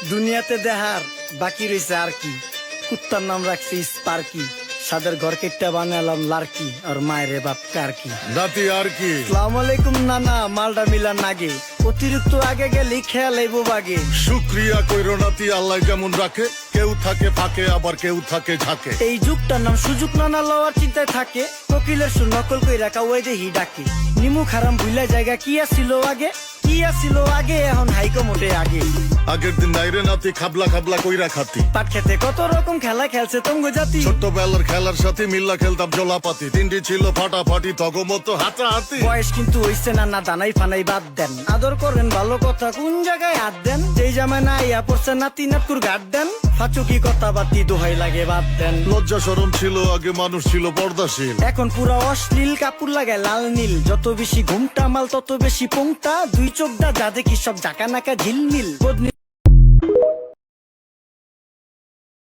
দুনিয়াতে দেহার বাকি রয়েছে আর কি। কুত্তার নাম রাখছি স্পার্কি, সাদের ঘর কেটটা বানালাম লার্কি, আর মায়ের বাপ কারকি। নাতি আর কি? আসসালামু আলাইকুম নানা, মালডা মিলা নাগে, অতিরিক্ত আগে গেলে খেয়াল আইব বাগে। শুক্রিয়া কইরো নাতি, আল্লাহ যেমন রাখে, কেউ থাকে ফাঁকে আবার কেউ থাকে ঝাঁকে। এই যুগটার নাম সুযোগ নানা লওয়ার চিন্তায় থাকে, কোকিলের সুর নকল কই রাখা ওই দেহি ডাকে। নিমু খারাম ভুলা জায়গা কি আসিল আগে, কি আসিল আগে, এখন হাইকো মোটে আগে। আগের দিন নাইরে নাতি খাবলা খাবলা কইরা খাতি, পাট খেতে কত রকম খেলা খেলছে তঙ্গ জাতি। ছোট্টবেলার খেলার সাথে মিল্লা খেলতাম জলাপাতি, তিনটি ছিল ফাটাফাটি তগমতো হাতাহাতি। বয়স কিন্তু হইছে না দানাই ফানাই বাদ দেন, আদর করেন ভালো কথা কোন জায়গায় হাত দেন। যেই জামায় না ইয়া পড়ছে নাতি নাতকুর গাট দেন, ফাচুকি কথা বাতি দোহাই লাগে বাদ দেন। লজ্জা শরম ছিল আগে, মানুষ ছিল পর্দাশীল, এখন পুরো অশ্লীল, কাপড় লাগায় লাল নীল। যত বেশি ঘুমটা মাল তত বেশি পোংটা, দুই চোখটা যা দেখি সব জাকা নাকা ঝিলমিল। বদনি